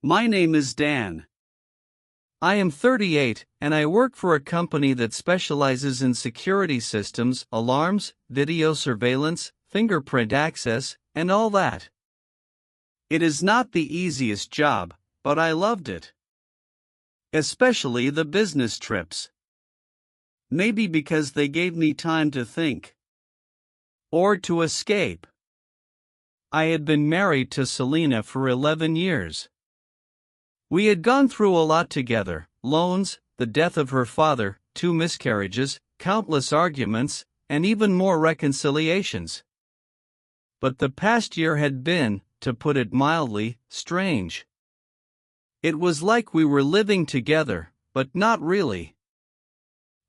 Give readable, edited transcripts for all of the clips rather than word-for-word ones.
My name is Dan. I am 38, and I work for a company that specializes in security systems, alarms, video surveillance, fingerprint access, and all that. It is not the easiest job, but I loved it. Especially the business trips. Maybe because they gave me time to think. Or to escape. I had been married to Selena for 11 years. We had gone through a lot together: loans, the death of her father, 2 miscarriages, countless arguments, and even more reconciliations. But the past year had been, to put it mildly, strange. It was like we were living together, but not really.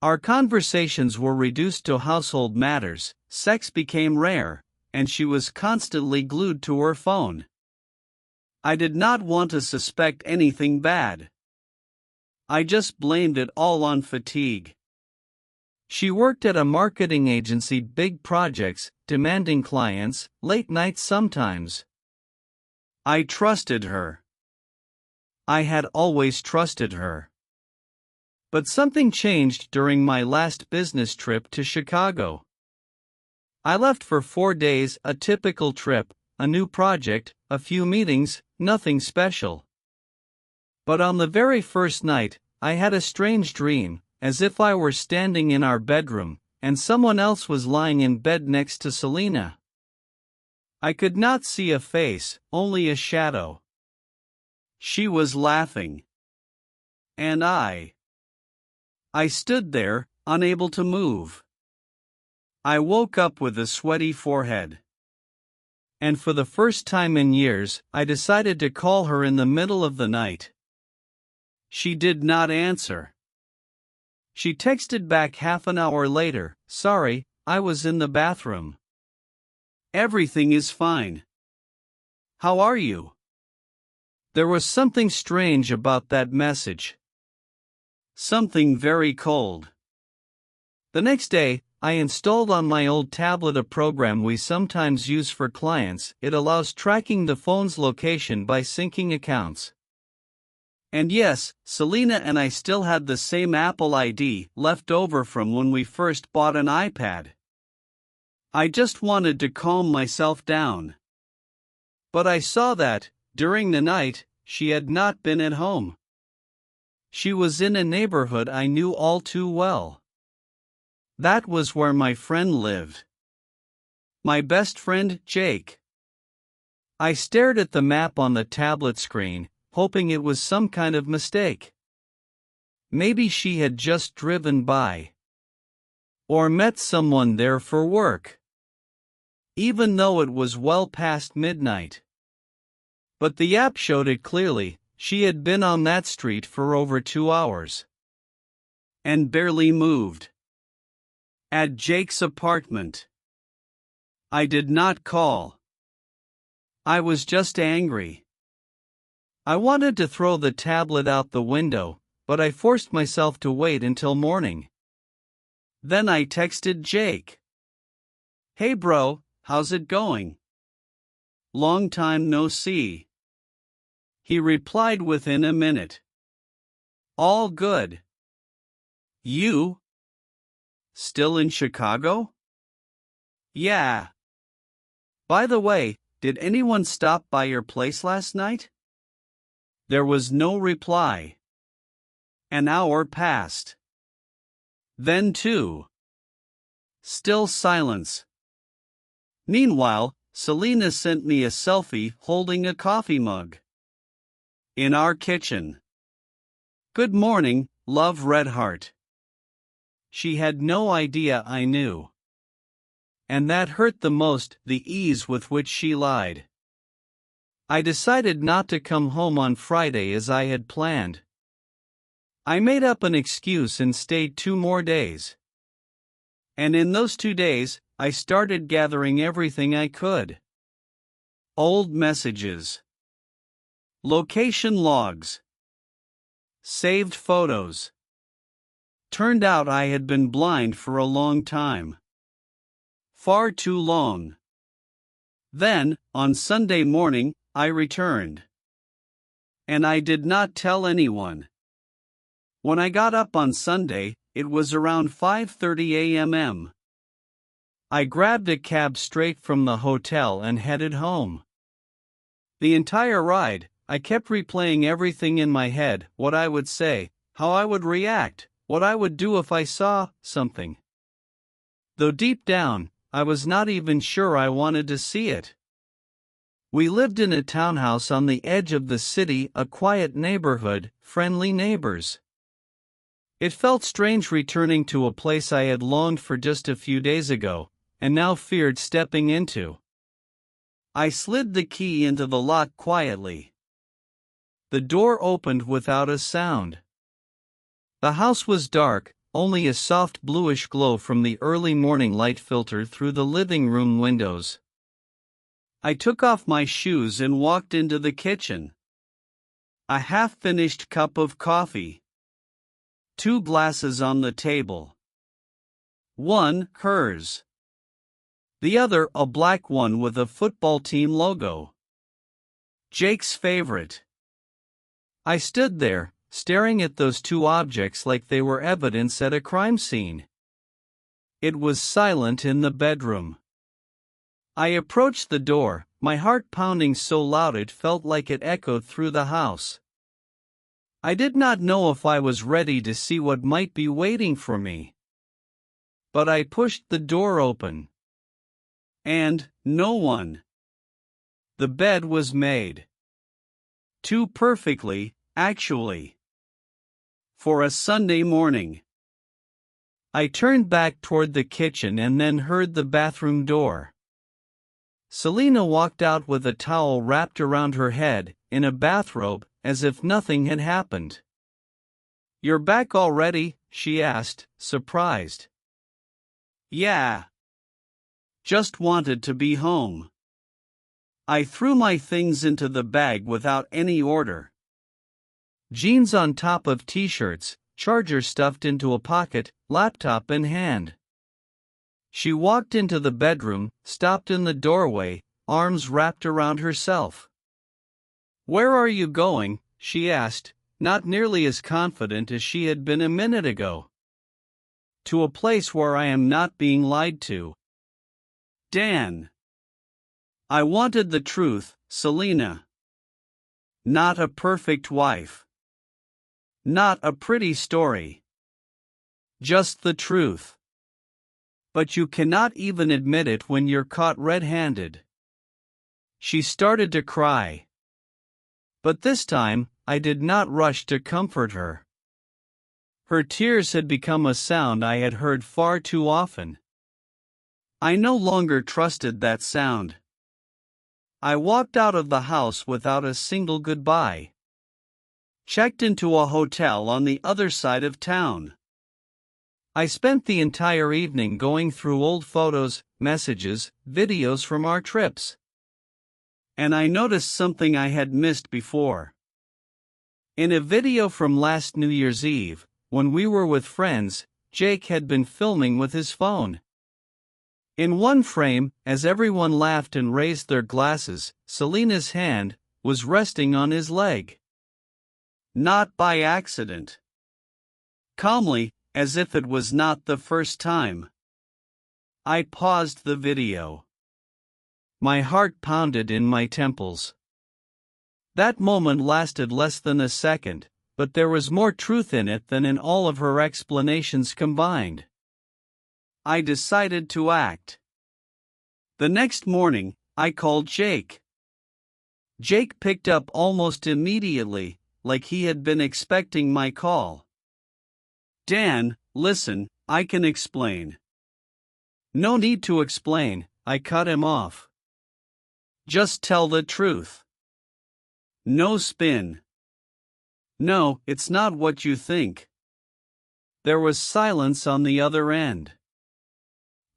Our conversations were reduced to household matters, sex became rare, and she was constantly glued to her phone. I did not want to suspect anything bad. I just blamed it all on fatigue. She worked at a marketing agency, big projects, demanding clients, late nights sometimes. I trusted her. I had always trusted her. But something changed during my last business trip to Chicago. I left for 4 days, a typical trip, a new project, a few meetings, nothing special. But on the very first night, I had a strange dream, as if I were standing in our bedroom, and someone else was lying in bed next to Selena. I could not see a face, only a shadow. She was laughing. And I stood there, unable to move. I woke up with a sweaty forehead. And for the first time in years, I decided to call her in the middle of the night. She did not answer. She texted back half an hour later, "Sorry, I was in the bathroom. Everything is fine. How are you?" There was something strange about that message. Something very cold. The next day, I installed on my old tablet a program we sometimes use for clients. It allows tracking the phone's location by syncing accounts. And yes, Selena and I still had the same Apple ID left over from when we first bought an iPad. I just wanted to calm myself down. But I saw that, during the night, she had not been at home. She was in a neighborhood I knew all too well. That was where my friend lived. My best friend, Jake. I stared at the map on the tablet screen, hoping it was some kind of mistake. Maybe she had just driven by. Or met someone there for work. Even though it was well past midnight. But the app showed it clearly: she had been on that street for over 2 hours. And barely moved. At Jake's apartment. I did not call. I was just angry. I wanted to throw the tablet out the window, but I forced myself to wait until morning. Then I texted Jake. "Hey bro, how's it going? Long time no see." He replied within a minute. "All good. You? Still in Chicago?" "Yeah. By the way, did anyone stop by your place last night?" There was no reply. An hour passed. Then 2. Still silence. Meanwhile, Selena sent me a selfie holding a coffee mug. In our kitchen. "Good morning, love, red heart." She had no idea I knew. And that hurt the most, the ease with which she lied. I decided not to come home on Friday as I had planned. I made up an excuse and stayed 2 more days. And in those 2 days, I started gathering everything I could. Old messages. Location logs. Saved photos. Turned out I had been blind for a long time. Far too long. Then, on Sunday morning, I returned. And I did not tell anyone. When I got up on Sunday, it was around 5:30 a.m. I grabbed a cab straight from the hotel and headed home. The entire ride, I kept replaying everything in my head, what I would say, how I would react, what I would do if I saw something. Though deep down, I was not even sure I wanted to see it. We lived in a townhouse on the edge of the city, a quiet neighborhood, friendly neighbors. It felt strange returning to a place I had longed for just a few days ago, and now feared stepping into. I slid the key into the lock quietly. The door opened without a sound. The house was dark, only a soft bluish glow from the early morning light filtered through the living room windows. I took off my shoes and walked into the kitchen. A half-finished cup of coffee. 2 glasses on the table. One, hers. The other, a black one with a football team logo. Jake's favorite. I stood there, staring at those 2 objects like they were evidence at a crime scene. It was silent in the bedroom. I approached the door, my heart pounding so loud it felt like it echoed through the house. I did not know if I was ready to see what might be waiting for me. But I pushed the door open. And no one. The bed was made. Too perfectly, actually. For a Sunday morning. I turned back toward the kitchen and then heard the bathroom door. Selena walked out with a towel wrapped around her head, in a bathrobe, as if nothing had happened. "You're back already?" she asked, surprised. "Yeah. Just wanted to be home." I threw my things into the bag without any order. Jeans on top of t-shirts, charger stuffed into a pocket, laptop in hand. She walked into the bedroom, stopped in the doorway, arms wrapped around herself. "Where are you going?" she asked, not nearly as confident as she had been a minute ago. "To a place where I am not being lied to." Dan. I wanted the truth, Selena. Not a perfect wife. Not a pretty story. Just the truth. But you cannot even admit it when you're caught red-handed. She started to cry. But this time, I did not rush to comfort her. Her tears had become a sound I had heard far too often. I no longer trusted that sound. I walked out of the house without a single goodbye. Checked into a hotel on the other side of town. I spent the entire evening going through old photos, messages, videos from our trips. And I noticed something I had missed before. In a video from last New Year's Eve, when we were with friends, Jake had been filming with his phone. In one frame, as everyone laughed and raised their glasses, Selena's hand was resting on his leg. Not by accident. Calmly, as if it was not the first time. I paused the video. My heart pounded in my temples. That moment lasted less than a second, but there was more truth in it than in all of her explanations combined. I decided to act. The next morning, I called Jake. Jake picked up almost immediately, like he had been expecting my call. "Dan, listen, I can explain." "No need to explain," I cut him off. "Just tell the truth. No spin." "No, it's not what you think." There was silence on the other end.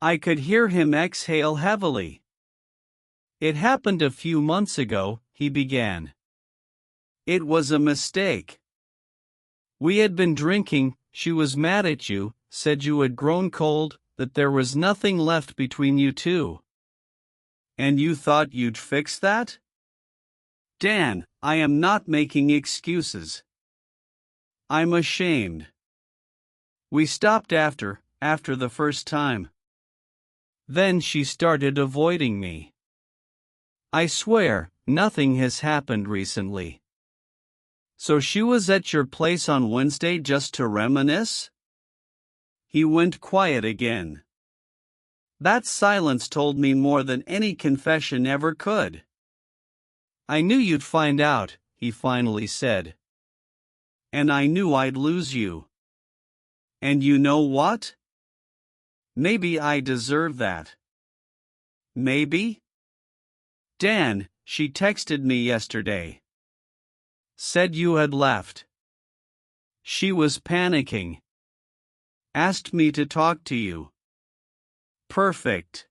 I could hear him exhale heavily. "It happened a few months ago," he began. "It was a mistake. We had been drinking, she was mad at you, said you had grown cold, that there was nothing left between you two. And you thought you'd fix that?" Dan, I am not making excuses. I'm ashamed. We stopped after the first time. Then she started avoiding me. I swear, nothing has happened recently. So she was at your place on Wednesday just to reminisce? He went quiet again. That silence told me more than any confession ever could. I knew you'd find out, he finally said. And I knew I'd lose you. And you know what? Maybe I deserve that. Maybe? Dan, she texted me yesterday. Said you had left. She was panicking. Asked me to talk to you. Perfect.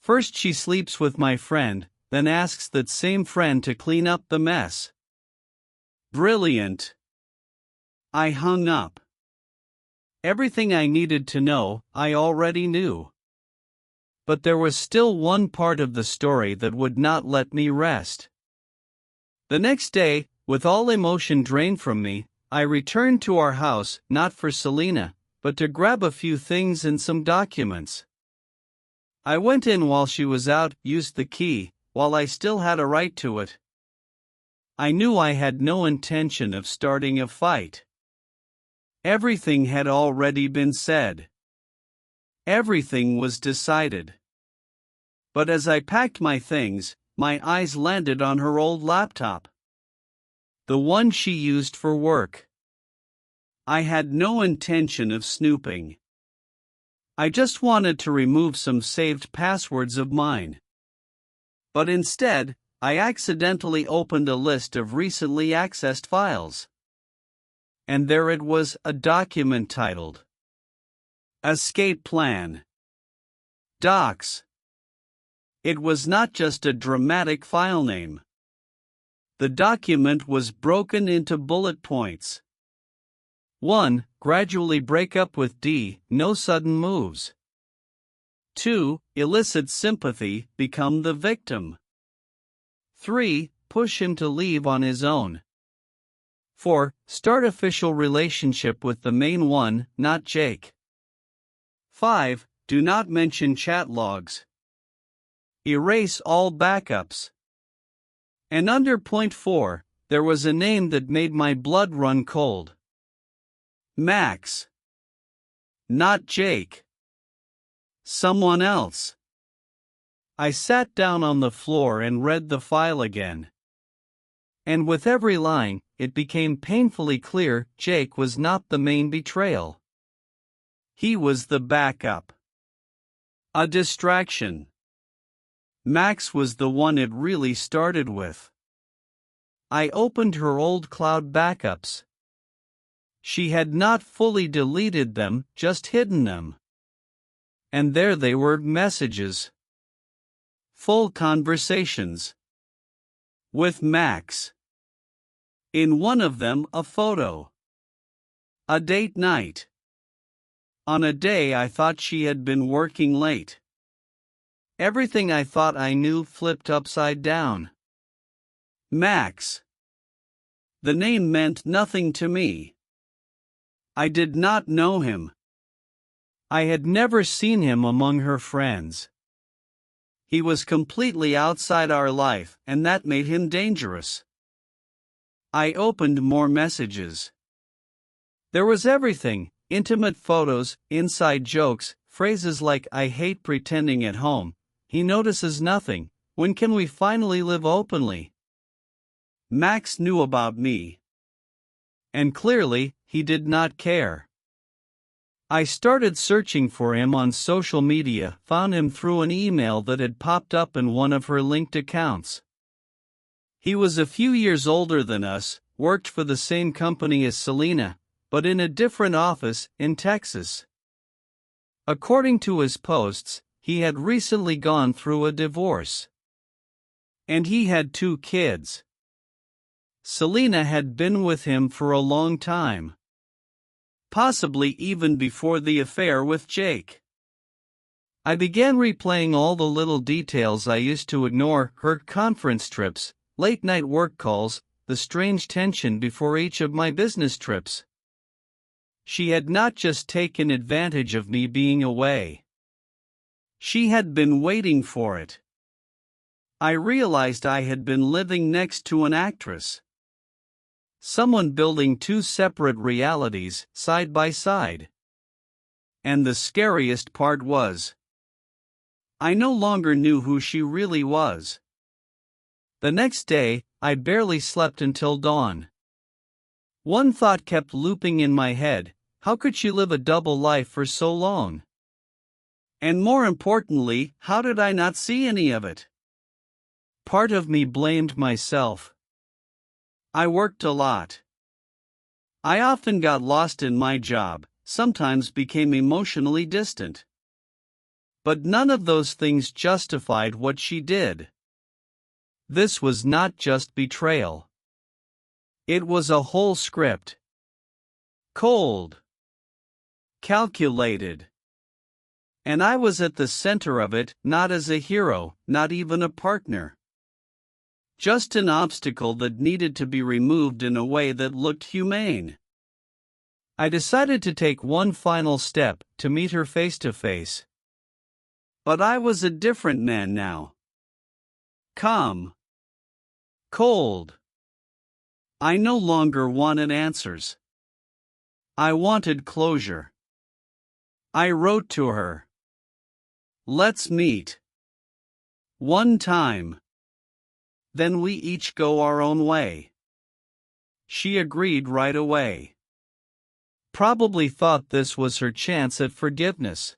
First she sleeps with my friend, then asks that same friend to clean up the mess. Brilliant. I hung up. Everything I needed to know, I already knew. But there was still one part of the story that would not let me rest. The next day, with all emotion drained from me, I returned to our house, not for Selena, but to grab a few things and some documents. I went in while she was out, used the key, while I still had a right to it. I knew I had no intention of starting a fight. Everything had already been said. Everything was decided. But as I packed my things, my eyes landed on her old laptop. The one she used for work. I had no intention of snooping. I just wanted to remove some saved passwords of mine. But instead, I accidentally opened a list of recently accessed files. And there it was, a document titled Escape Plan. Docs. It was not just a dramatic file name. The document was broken into bullet points. 1. Gradually break up with D, no sudden moves. 2. Elicit sympathy, become the victim. 3. Push him to leave on his own. 4. Start official relationship with the main one, not Jake. 5. Do not mention chat logs. Erase all backups. And under point 4, there was a name that made my blood run cold. Max. Not Jake. Someone else. I sat down on the floor and read the file again. And with every line, it became painfully clear Jake was not the main betrayal. He was the backup. A distraction. Max was the one it really started with. I opened her old cloud backups. She had not fully deleted them, just hidden them. And there they were, messages. Full conversations. With Max. In one of them, a photo. A date night. On a day I thought she had been working late. Everything I thought I knew flipped upside down. Max. The name meant nothing to me. I did not know him. I had never seen him among her friends. He was completely outside our life, and that made him dangerous. I opened more messages. There was everything: intimate photos, inside jokes, phrases like "I hate pretending at home," "He notices nothing," "When can we finally live openly?" Max knew about me. And clearly, he did not care. I started searching for him on social media, found him through an email that had popped up in one of her linked accounts. He was a few years older than us, worked for the same company as Selena, but in a different office in Texas. According to his posts, he had recently gone through a divorce. And he had 2 kids. Selena had been with him for a long time. Possibly even before the affair with Jake. I began replaying all the little details I used to ignore: her conference trips, late-night work calls, the strange tension before each of my business trips. She had not just taken advantage of me being away. She had been waiting for it. I realized I had been living next to an actress. Someone building two separate realities, side by side. And the scariest part was, I no longer knew who she really was. The next day, I barely slept until dawn. One thought kept looping in my head: how could she live a double life for so long? And more importantly, how did I not see any of it? Part of me blamed myself. I worked a lot. I often got lost in my job, sometimes became emotionally distant. But none of those things justified what she did. This was not just betrayal. It was a whole script. Cold. Calculated. And I was at the center of it, not as a hero, not even a partner. Just an obstacle that needed to be removed in a way that looked humane. I decided to take one final step, to meet her face to face. But I was a different man now. Calm. Cold. I no longer wanted answers. I wanted closure. I wrote to her. Let's meet. One time. Then we each go our own way. She agreed right away. Probably thought this was her chance at forgiveness.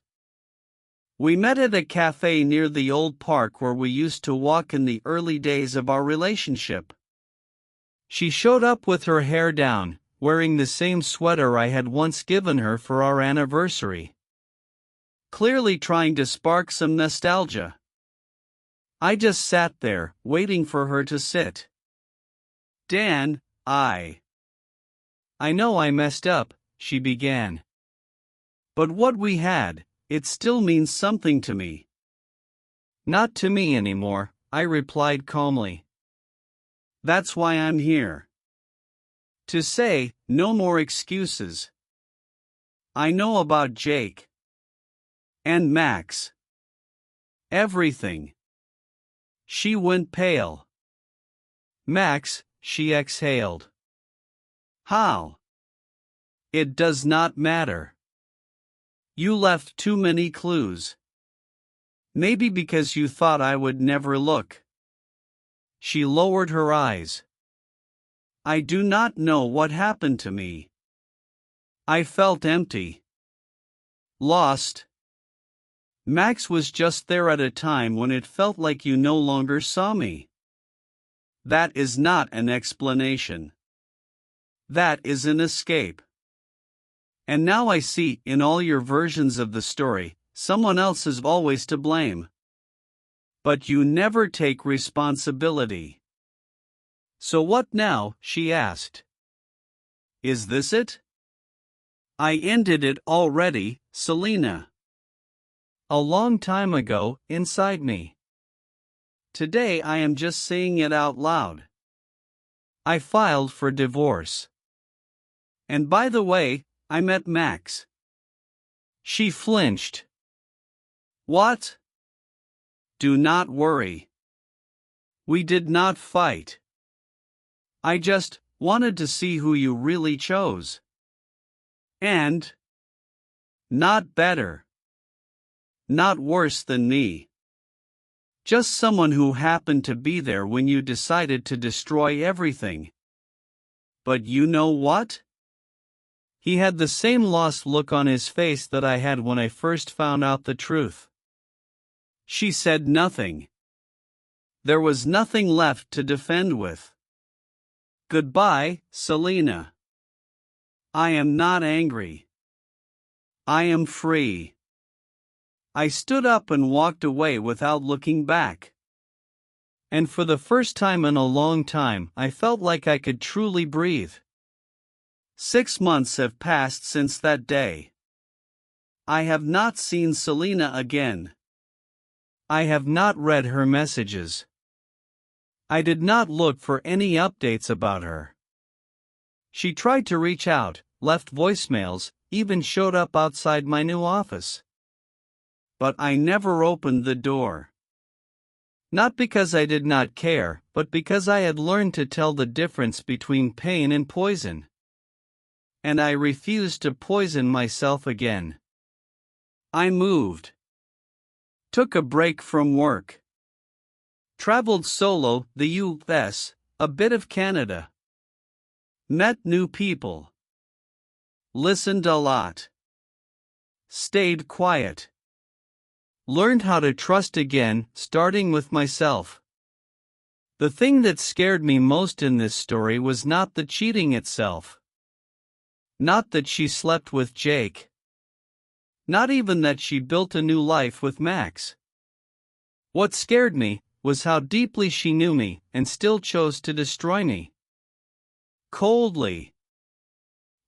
We met at a cafe near the old park where we used to walk in the early days of our relationship. She showed up with her hair down, wearing the same sweater I had once given her for our anniversary. Clearly trying to spark some nostalgia. I just sat there, waiting for her to sit. Dan, I know I messed up, she began. But what we had, it still means something to me. Not to me anymore, I replied calmly. That's why I'm here. To say, no more excuses. I know about Jake. And Max. Everything. She went pale. Max, she exhaled. How? It does not matter. You left too many clues. Maybe because you thought I would never look. She lowered her eyes. I do not know what happened to me. I felt empty. Lost. Max was just there at a time when it felt like you no longer saw me. That is not an explanation. That is an escape. And now I see, in all your versions of the story, someone else is always to blame. But you never take responsibility. So what now? She asked. Is this it? I ended it already, Selena. A long time ago, inside me. Today I am just saying it out loud. I filed for divorce. And by the way, I met Max. She flinched. What? Do not worry. We did not fight. I just wanted to see who you really chose. And not better. Not worse than me. Just someone who happened to be there when you decided to destroy everything. But you know what? He had the same lost look on his face that I had when I first found out the truth. She said nothing. There was nothing left to defend with. Goodbye, Selena. I am not angry. I am free. I stood up and walked away without looking back. And for the first time in a long time, I felt like I could truly breathe. 6 months have passed since that day. I have not seen Selena again. I have not read her messages. I did not look for any updates about her. She tried to reach out, left voicemails, even showed up outside my new office. But I never opened the door. Not because I did not care, but because I had learned to tell the difference between pain and poison. And I refused to poison myself again. I moved. Took a break from work. Traveled solo, the US, a bit of Canada. Met new people. Listened a lot. Stayed quiet. Learned how to trust again, starting with myself. The thing that scared me most in this story was not the cheating itself. Not that she slept with Jake. Not even that she built a new life with Max. What scared me was how deeply she knew me and still chose to destroy me. Coldly.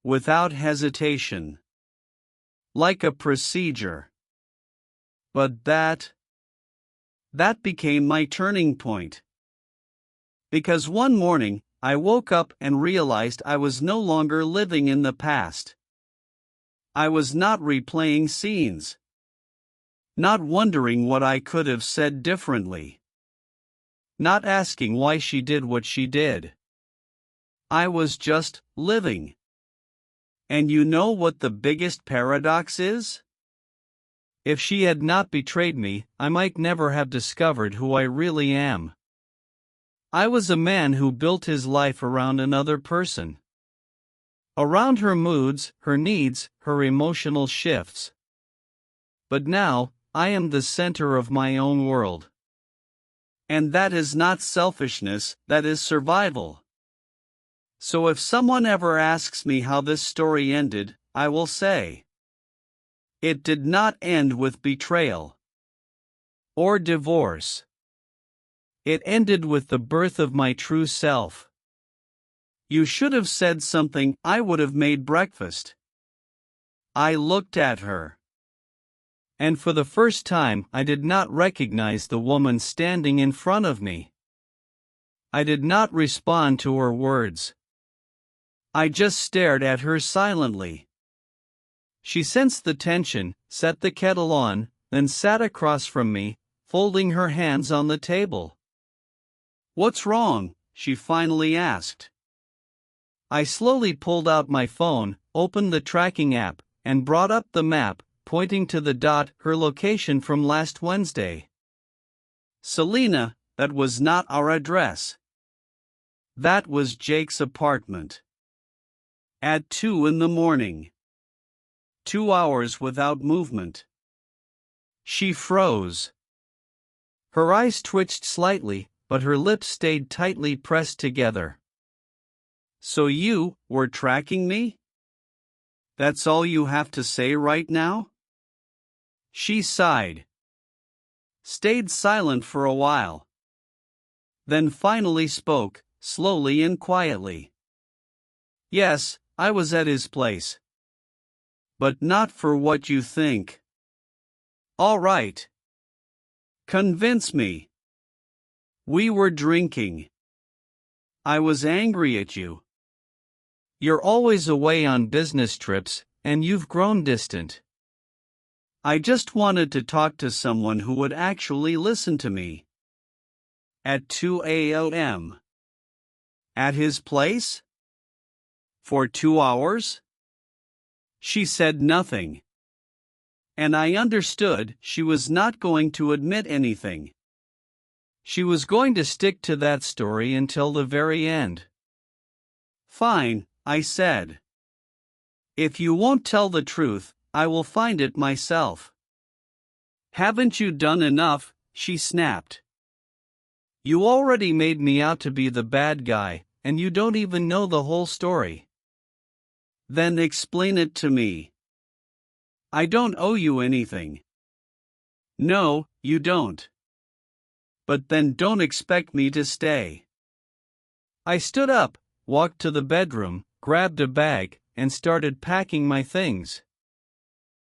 Without hesitation. Like a procedure. But that became my turning point. Because one morning, I woke up and realized I was no longer living in the past. I was not replaying scenes. Not wondering what I could have said differently. Not asking why she did what she did. I was just living. And you know what the biggest paradox is? If she had not betrayed me, I might never have discovered who I really am. I was a man who built his life around another person. Around her moods, her needs, her emotional shifts. But now, I am the center of my own world. And that is not selfishness, that is survival. So if someone ever asks me how this story ended, I will say, it did not end with betrayal or divorce. It ended with the birth of my true self. You should have said something, I would have made breakfast. I looked at her. And for the first time, I did not recognize the woman standing in front of me. I did not respond to her words. I just stared at her silently. She sensed the tension, set the kettle on, then sat across from me, folding her hands on the table. "What's wrong?" she finally asked. I slowly pulled out my phone, opened the tracking app, and brought up the map, pointing to the dot, her location from last Wednesday. Selena, that was not our address. That was Jake's apartment. At 2 in the morning. 2 hours without movement. She froze. Her eyes twitched slightly, but her lips stayed tightly pressed together. "So you were tracking me? That's all you have to say right now?" She sighed. Stayed silent for a while. Then finally spoke, slowly and quietly. "Yes, I was at his place. But not for what you think." "All right. Convince me." "We were drinking. I was angry at you. You're always away on business trips, and you've grown distant. I just wanted to talk to someone who would actually listen to me." At 2 a.m. At his place? For 2 hours? She said nothing. And I understood she was not going to admit anything. She was going to stick to that story until the very end. "Fine," I said. "If you won't tell the truth, I will find it myself." "Haven't you done enough?" she snapped. "You already made me out to be the bad guy, and you don't even know the whole story." "Then explain it to me." "I don't owe you anything." "No, you don't. But then don't expect me to stay." I stood up, walked to the bedroom, grabbed a bag, and started packing my things.